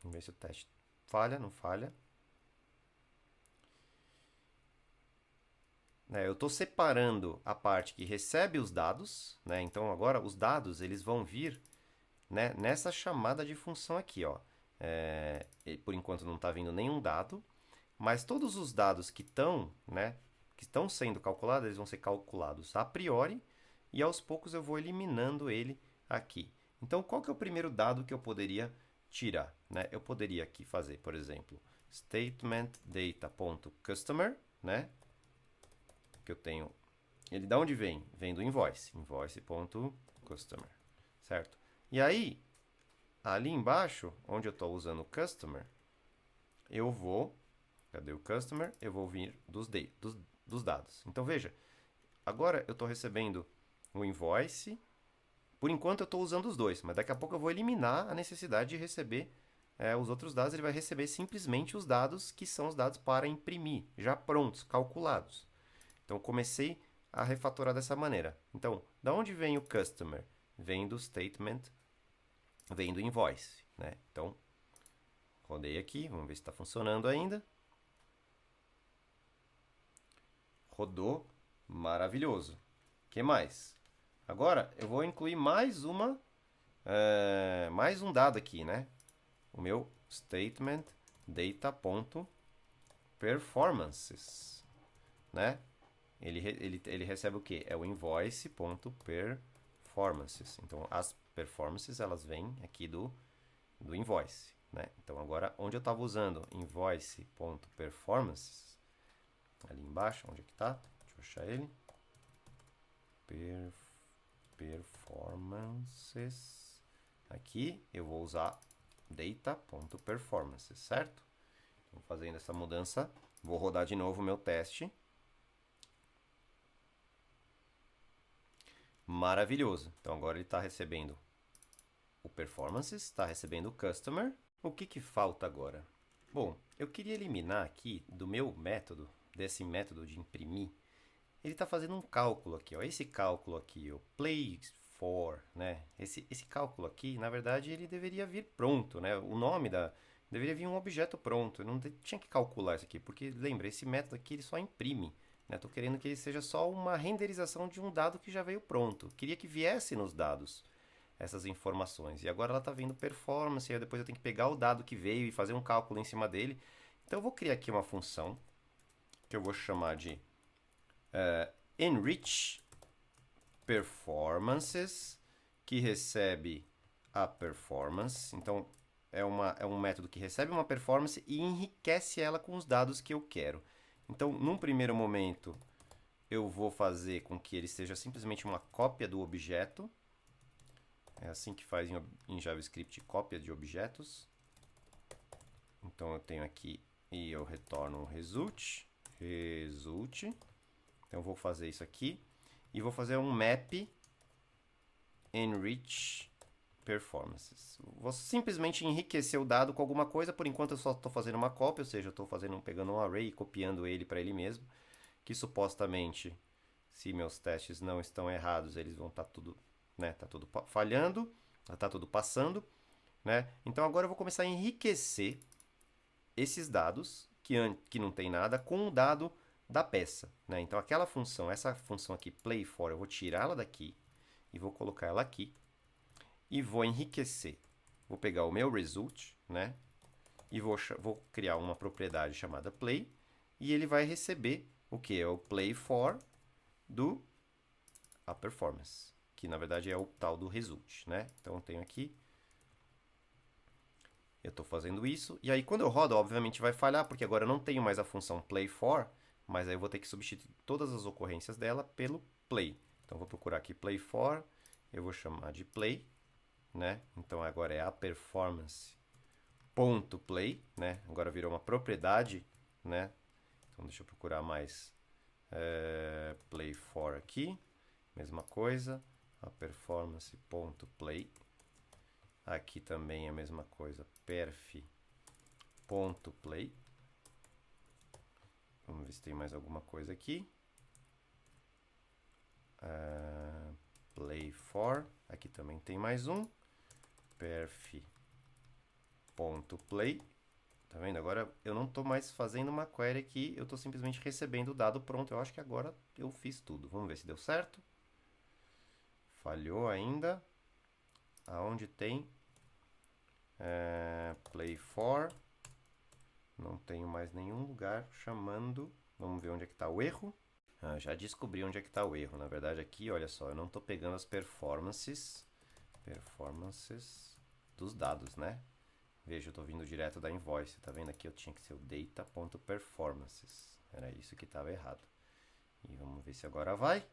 Vamos ver se o teste falha, não falha. Eu estou separando a parte que recebe os dados, né? Então agora os dados eles vão vir, né, nessa chamada de função aqui, ó. Por enquanto não está vindo nenhum dado, mas todos os dados que estão, né, que estão sendo calculados, eles vão ser calculados a priori e aos poucos eu vou eliminando ele aqui. Então qual que é o primeiro dado que eu poderia tirar, né? Eu poderia aqui fazer, por exemplo, statement data.customer, né? Que eu tenho, ele da onde vem? Vem do invoice, invoice.customer, certo? E aí, ali embaixo, onde eu estou usando o customer, eu vou, cadê o customer? Eu vou vir dos dados. Então, veja, agora eu estou recebendo o invoice, por enquanto eu estou usando os dois, mas daqui a pouco eu vou eliminar a necessidade de receber os outros dados, ele vai receber simplesmente os dados que são os dados para imprimir, já prontos, calculados. Então, comecei a refatorar dessa maneira. Então, da onde vem o customer? Vem do statement, vem do invoice, né? Então, rodei aqui, vamos ver se está funcionando ainda. Rodou, maravilhoso. O que mais? Agora, eu vou incluir mais um dado aqui, né? O meu statement data.performances, né? Ele recebe o quê? É o invoice.performances. Então, as performances, elas vêm aqui do invoice, né? Então, agora, onde eu estava usando invoice.performances, ali embaixo, onde é que está? Deixa eu achar ele. Performances. Aqui, eu vou usar data.performances, certo? Então, fazendo essa mudança, vou rodar de novo o meu teste. Maravilhoso. Então, agora ele está recebendo o Performances, está recebendo o Customer. O que falta agora? Bom, eu queria eliminar aqui do meu método, desse método de imprimir, ele está fazendo um cálculo aqui, ó. Esse cálculo aqui, o play for, né? Esse cálculo aqui, na verdade, ele deveria vir pronto, né? O nome deveria vir um objeto pronto. Eu não tinha que calcular isso aqui, porque lembra, esse método aqui ele só imprime. Estou querendo que ele seja só uma renderização de um dado que já veio pronto. Queria que viesse nos dados essas informações. E agora ela está vindo performance, e aí depois eu tenho que pegar o dado que veio e fazer um cálculo em cima dele. Então eu vou criar aqui uma função que eu vou chamar de enrich performances, que recebe a performance. Então é um método que recebe uma performance e enriquece ela com os dados que eu quero. Então, num primeiro momento, eu vou fazer com que ele seja simplesmente uma cópia do objeto. É assim que faz em JavaScript, cópia de objetos. Então eu tenho aqui e eu retorno o result. Então eu vou fazer isso aqui e vou fazer um map enrich performances. Vou simplesmente enriquecer o dado com alguma coisa. Por enquanto eu só estou fazendo uma cópia, ou seja, eu estou pegando um array e copiando ele para ele mesmo, que supostamente, se meus testes não estão errados, eles vão estar tudo, né, tá tudo falhando, tá tudo passando, né? Então agora eu vou começar a enriquecer esses dados que não tem nada com o dado da peça, né? Então aquela função, essa função aqui play for, eu vou tirar ela daqui e vou colocar ela aqui e vou enriquecer. Vou pegar o meu result, né? E vou criar uma propriedade chamada play e ele vai receber o que é o play for do a performance, que na verdade é o tal do result, né? Então eu tenho aqui, eu estou fazendo isso, e aí quando eu rodo, obviamente vai falhar, porque agora eu não tenho mais a função play for, mas aí eu vou ter que substituir todas as ocorrências dela pelo play. Então eu vou procurar aqui play for, eu vou chamar de play, né? Então agora é a performance.play, né? Agora virou uma propriedade, né? Então deixa eu procurar mais play for aqui, mesma coisa, a performance.play. Aqui também é a mesma coisa, perf.play. Vamos ver se tem mais alguma coisa aqui. Play for, aqui também tem mais um, perf.play. Tá vendo? Agora eu não estou mais fazendo uma query aqui, eu estou simplesmente recebendo o dado pronto. Eu acho que agora eu fiz tudo. Vamos ver se deu certo. Falhou ainda. Aonde tem play for, não tenho mais nenhum lugar chamando. Vamos ver onde é que está o erro. Já descobri onde é que está o erro. Na verdade aqui, olha só, eu não estou pegando as performances dos dados, né? Veja, eu estou vindo direto da invoice. Tá vendo aqui? Eu tinha que ser o data.performances. Era isso que estava errado. E vamos ver se agora vai.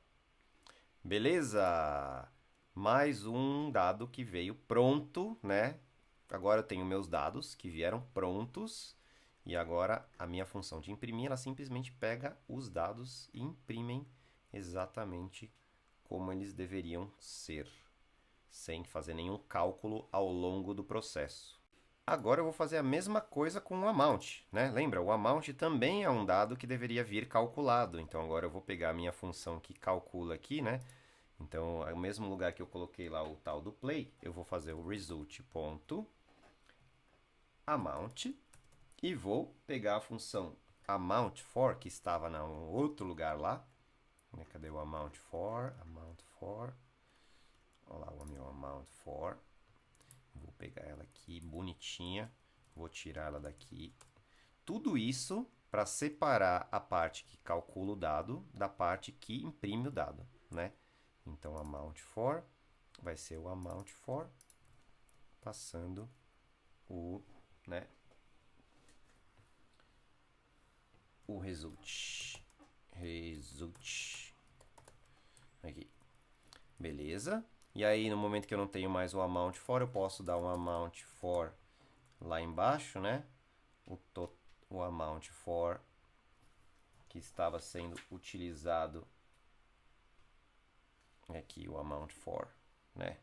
Beleza! Mais um dado que veio pronto, né? Agora eu tenho meus dados que vieram prontos. E agora a minha função de imprimir, ela simplesmente pega os dados e imprimem exatamente como eles deveriam ser, sem fazer nenhum cálculo ao longo do processo. Agora eu vou fazer a mesma coisa com o amount, né? Lembra, o amount também é um dado que deveria vir calculado. Então agora eu vou pegar a minha função que calcula aqui, né? Então, no mesmo lugar que eu coloquei lá o tal do play, eu vou fazer o result.amount e vou pegar a função amount for, que estava em outro lugar lá. Cadê o amount for? Olha lá o meu amount for. Vou pegar ela aqui, bonitinha. Vou tirar ela daqui. Tudo isso para separar a parte que calcula o dado da parte que imprime o dado, né? Então, amount for vai ser o amount for passando o, né, o result. Aqui. Beleza? E aí, no momento que eu não tenho mais o amount for, eu posso dar um amount for lá embaixo, né? O amount for que estava sendo utilizado aqui, o amount for, né?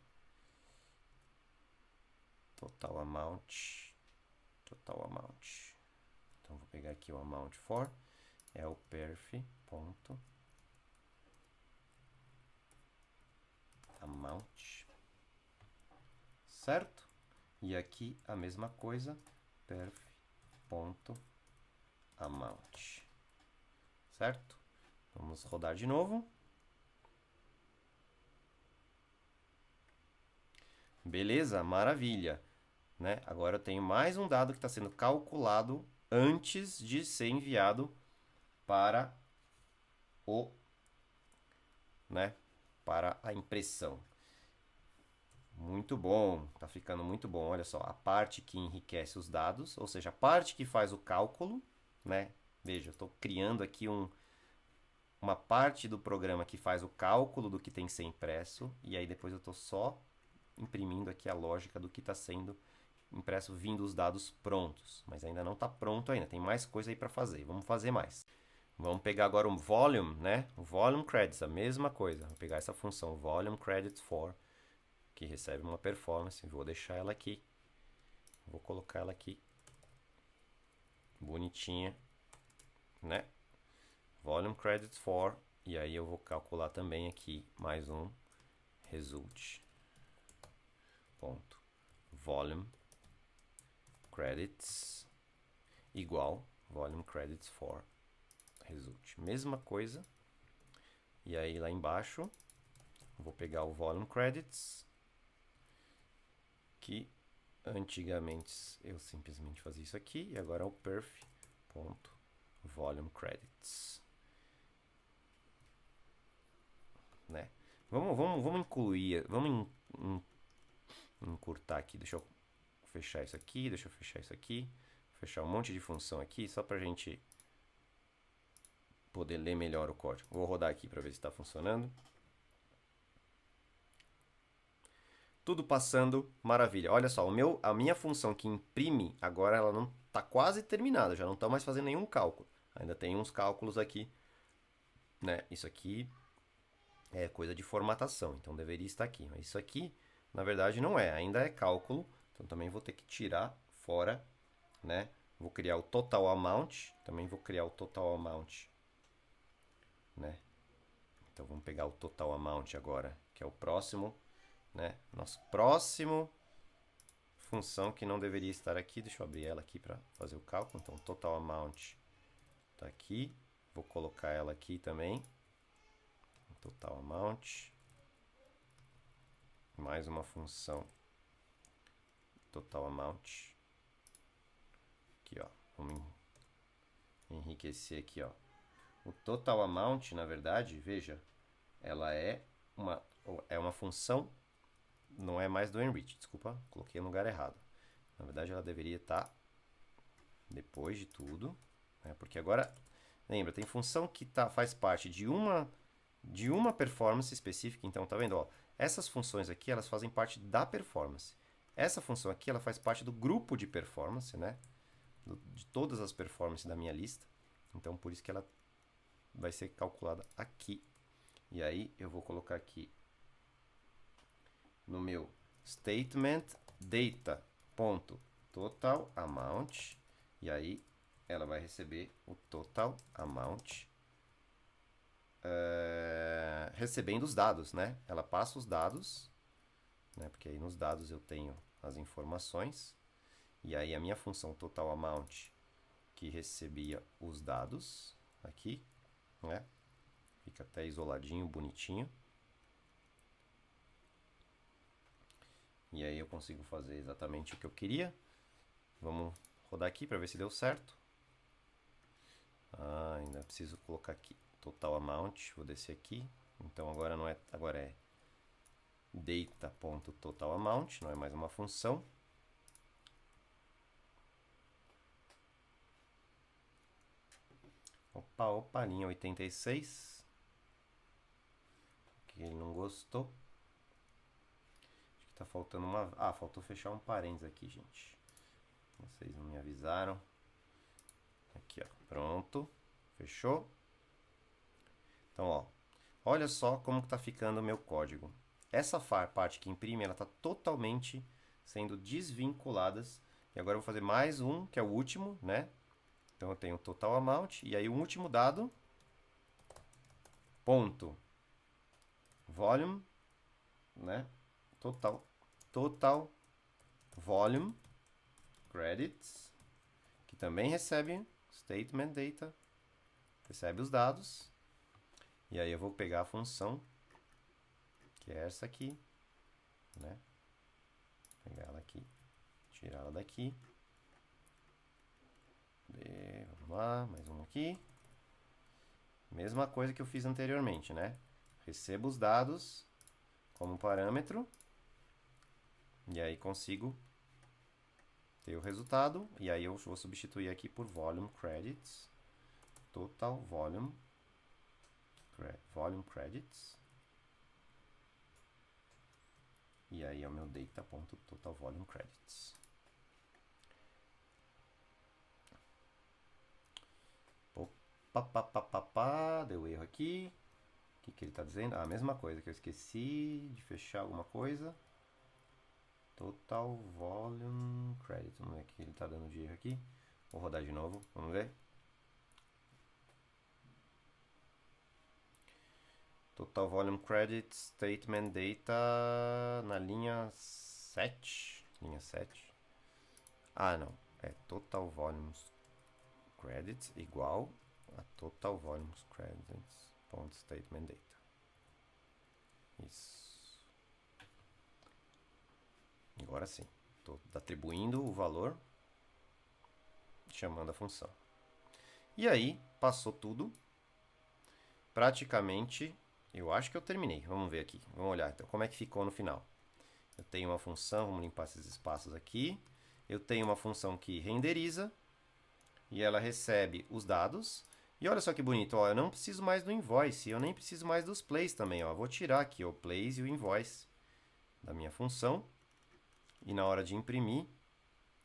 Total amount. Então, vou pegar aqui o amount for, é o perf.amount, certo? E aqui a mesma coisa, perf.amount, certo? Vamos rodar de novo. Beleza? Maravilha. Né? Agora eu tenho mais um dado que está sendo calculado antes de ser enviado para para a impressão. Muito bom, está ficando muito bom. Olha só, a parte que enriquece os dados, ou seja, a parte que faz o cálculo, né? Veja, eu estou criando aqui uma parte do programa que faz o cálculo do que tem que ser impresso, e aí depois eu estou só imprimindo aqui a lógica do que está sendo impresso vindo os dados prontos, mas ainda não está pronto ainda, tem mais coisa aí para fazer, vamos fazer mais. Vamos pegar agora o volume, né? O volume credits, a mesma coisa. Vou pegar essa função volume credits for, que recebe uma performance, vou deixar ela aqui. Vou colocar ela aqui, bonitinha, né? Volume credits for, e aí eu vou calcular também aqui mais um result. Ponto. Volume credits igual volume credits for result. Mesma coisa. E aí lá embaixo vou pegar o volume credits, que antigamente eu simplesmente fazia isso aqui, e agora é o perf ponto volume credits, né? Vamos incluir, vamos encurtar aqui. Deixa eu fechar isso aqui, deixa eu fechar isso aqui, fechar um monte de função aqui, só para a gente poder ler melhor o código. Vou rodar aqui para ver se está funcionando. Tudo passando, maravilha. Olha só, a minha função que imprime, agora ela não está quase terminada, já não está mais fazendo nenhum cálculo. Ainda tem uns cálculos aqui, né? Isso aqui é coisa de formatação, então deveria estar aqui. Mas isso aqui, na verdade, não é, ainda é cálculo, então também vou ter que tirar fora, né? Vou criar o total amount, também vou criar o total amount, né? Então vamos pegar o total amount agora, que é o próximo, né? Nosso próximo função que não deveria estar aqui. Deixa eu abrir ela aqui para fazer o cálculo. Então, total amount está aqui. Vou colocar ela aqui também. Total amount. Mais uma função. Total amount. Aqui, ó. Vamos enriquecer aqui, ó. O total amount, na verdade, veja, ela é uma função. Não é mais do enrich, desculpa, coloquei no lugar errado. Na verdade, ela deveria estar depois de tudo, né? Porque agora, lembra, tem função que faz parte de uma performance específica. Então, tá vendo? Ó, essas funções aqui, elas fazem parte da performance. Essa função aqui, ela faz parte do grupo de performance, né? De todas as performances da minha lista. Então, por isso que ela vai ser calculada aqui. E aí, eu vou colocar aqui no meu statement data.total amount, e aí ela vai receber o total amount recebendo os dados, né? Ela passa os dados, né? Porque aí nos dados eu tenho as informações, e aí a minha função total amount que recebia os dados aqui, né? Fica até isoladinho, bonitinho. E aí eu consigo fazer exatamente o que eu queria. Vamos rodar aqui para ver se deu certo. Ainda preciso colocar aqui total amount. Vou descer aqui. Então agora não é, agora é data.total amount, não é mais uma função. Opa, linha 86. Que ele não gostou. Tá faltando uma... faltou fechar um parênteses aqui, gente. Vocês não me avisaram. Aqui, ó. Pronto. Fechou? Então, ó. Olha só como que tá ficando o meu código. Essa parte que imprime, ela tá totalmente sendo desvinculadas. E agora eu vou fazer mais um, que é o último, né? Então, eu tenho o total amount. E aí, o último dado. Ponto. Volume. Né? Total volume credits, que também recebe statement data, recebe os dados, e aí eu vou pegar a função, que é essa aqui, né? Pegar ela aqui, tirar ela daqui, vamos lá, mais um aqui, mesma coisa que eu fiz anteriormente, né? Recebo os dados como parâmetro, e aí consigo ter o resultado, e aí eu vou substituir aqui por volume credits, total volume credits, e aí é o meu data.total volume credits. Deu erro aqui. O que ele está dizendo? Ah, a mesma coisa, que eu esqueci de fechar alguma coisa. Total Volume Credit. Vamos ver o que ele está dando de erro aqui. Vou rodar de novo, vamos ver. Total Volume Credit Statement Data na linha 7. Linha 7. Ah, não. É Total Volumes Credits igual a Total Volumes Credits ponto Statement Data. Isso. Agora sim. Estou atribuindo o valor, chamando a função. E aí, passou tudo. Praticamente, eu acho que eu terminei. Vamos ver aqui. Vamos olhar então como é que ficou no final. Eu tenho uma função, vamos limpar esses espaços aqui. Eu tenho uma função que renderiza e ela recebe os dados. E olha só que bonito, ó, eu não preciso mais do invoice, eu nem preciso mais dos plays também. Ó. Vou tirar aqui o plays e o invoice da minha função. E na hora de imprimir,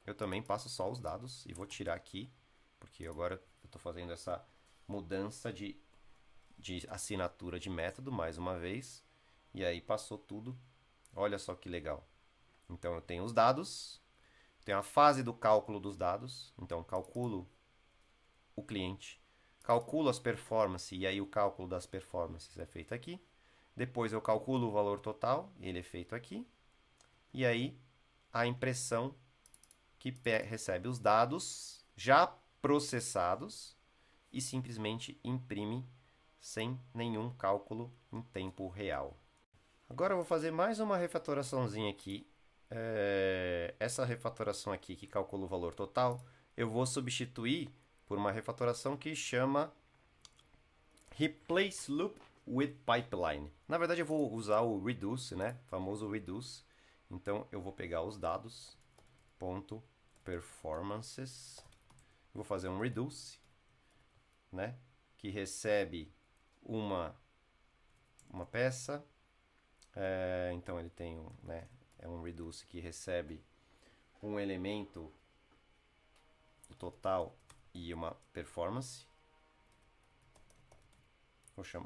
eu também passo só os dados e vou tirar aqui, porque agora eu estou fazendo essa mudança de assinatura de método mais uma vez. E aí passou tudo. Olha só que legal. Então eu tenho os dados, tenho a fase do cálculo dos dados. Então calculo o cliente, calculo as performances e aí o cálculo das performances é feito aqui. Depois eu calculo o valor total, ele é feito aqui. E aí a impressão que recebe os dados já processados e simplesmente imprime sem nenhum cálculo em tempo real. Agora eu vou fazer mais uma refatoraçãozinha aqui. Essa refatoração aqui que calcula o valor total, eu vou substituir por uma refatoração que chama Replace Loop with Pipeline. Na verdade eu vou usar o reduce, né? O famoso reduce. Então eu vou pegar os dados, ponto performances, vou fazer um reduce, né? Que recebe uma peça. Então ele tem né? É um reduce que recebe um elemento, o total e uma performance.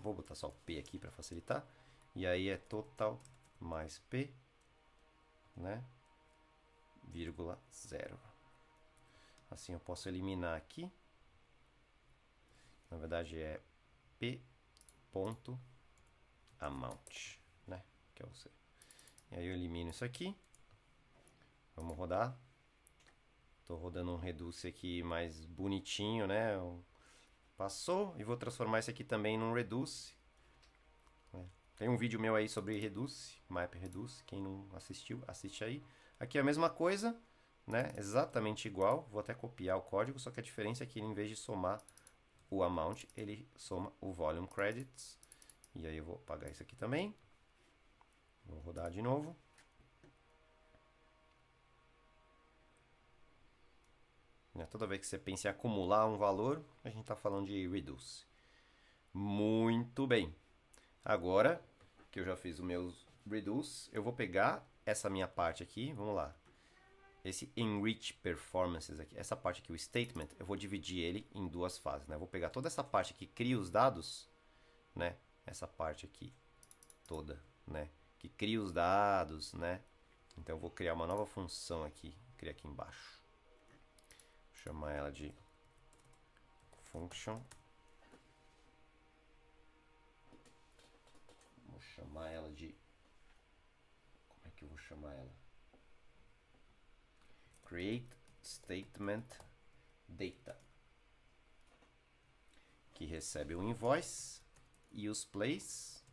Vou botar só o P aqui para facilitar. E aí é total mais P, né? Vírgula 0. Assim eu posso eliminar aqui. Na verdade é P ponto amount, né? Que é o C. E aí eu elimino isso aqui. Vamos rodar. Estou rodando um reduce aqui mais bonitinho, né? Passou e vou transformar isso aqui também num reduce. Tem um vídeo meu aí sobre reduce, map reduce. Quem não assistiu, assiste aí. Aqui é a mesma coisa, né? Exatamente igual. Vou até copiar o código, só que a diferença é que em vez de somar o amount, ele soma o volume credits. E aí eu vou apagar isso aqui também. Vou rodar de novo. Toda vez que você pensa em acumular um valor, a gente está falando de reduce. Muito bem. Agora que eu já fiz o meu reduce, eu vou pegar essa minha parte aqui, vamos lá. Esse enrich performances aqui, essa parte aqui, o statement, eu vou dividir ele em duas fases, né? Eu vou pegar toda essa parte que cria os dados, né? Essa parte aqui toda, né? Que cria os dados, né? Então eu vou criar uma nova função aqui, vou criar aqui embaixo. Vou chamar ela de function. Vou chamar ela de... Como é que eu vou chamar ela? Create statement data. Que recebe o invoice e os plays,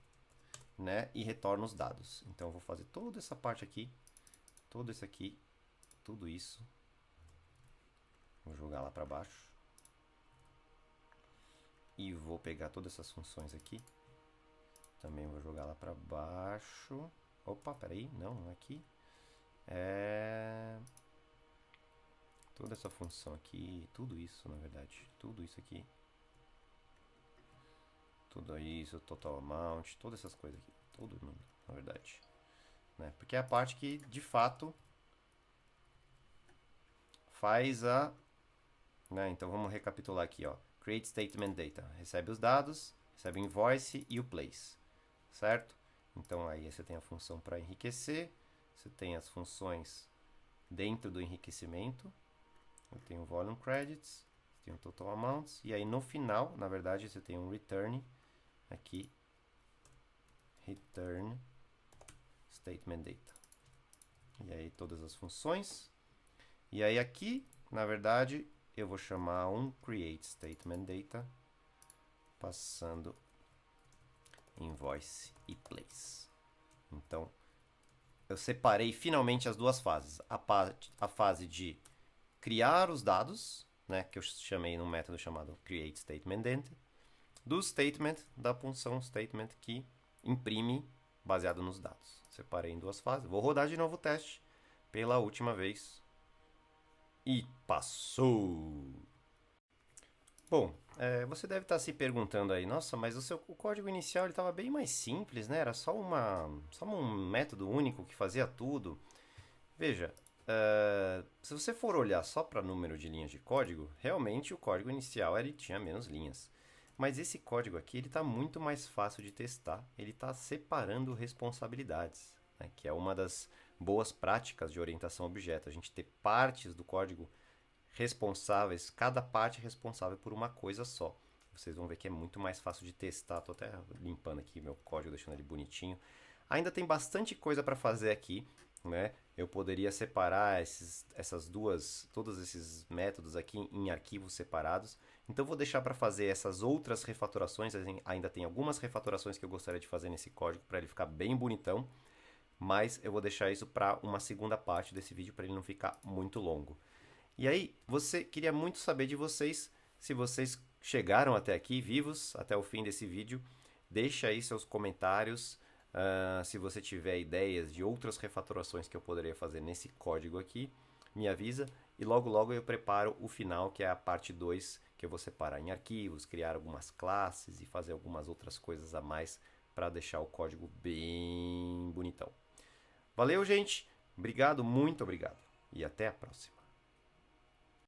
né? E retorna os dados. Então eu vou fazer toda essa parte aqui, todo isso aqui, tudo isso. Vou jogar lá para baixo. E vou pegar todas essas funções aqui. Também vou jogar lá para baixo. Opa, peraí, não é aqui. Toda essa função aqui, tudo isso, na verdade. Tudo isso aqui. Tudo isso, total amount, todas essas coisas aqui. Todo mundo, na verdade. Né? Porque é a parte que, de fato, faz a... Né? Então, vamos recapitular aqui, ó. create statement data. Recebe os dados, recebe o invoice e o place, certo? Então aí você tem a função para enriquecer, você tem as funções dentro do enriquecimento, eu tenho volume credits, tem o total amounts, e aí no final, na verdade, você tem um return aqui, return statement data. E aí todas as funções. E aí aqui, na verdade, eu vou chamar um create statement data, passando invoice e place. Então, eu separei finalmente as duas fases. A fase de criar os dados, né, que eu chamei num método chamado create statement data, do statement, da função statement que imprime baseado nos dados. Separei em duas fases. Vou rodar de novo o teste pela última vez. E passou! Bom, você deve estar se perguntando aí, nossa, mas o código inicial estava bem mais simples, né? Era só um método único que fazia tudo. Veja, se você for olhar só para número de linhas de código, realmente o código inicial ele tinha menos linhas. Mas esse código aqui ele está muito mais fácil de testar. Ele está separando responsabilidades, né? Que é uma das boas práticas de orientação a objeto. A gente ter partes do código responsáveis, cada parte é responsável por uma coisa só. Vocês vão ver que é muito mais fácil de testar. Estou até limpando aqui meu código, deixando ele bonitinho. Ainda tem bastante coisa para fazer aqui, né? Eu poderia separar todos esses métodos aqui em arquivos separados. Então vou deixar para fazer essas outras refatorações. Ainda tem algumas refatorações que eu gostaria de fazer nesse código para ele ficar bem bonitão. Mas eu vou deixar isso para uma segunda parte desse vídeo para ele não ficar muito longo. E aí, queria muito saber de vocês, se vocês chegaram até aqui, vivos, até o fim desse vídeo. Deixa aí seus comentários, se você tiver ideias de outras refatorações que eu poderia fazer nesse código aqui, me avisa. E logo logo eu preparo o final, que é a parte 2, que eu vou separar em arquivos, criar algumas classes e fazer algumas outras coisas a mais para deixar o código bem bonitão. Valeu, gente! Obrigado, muito obrigado. E até a próxima.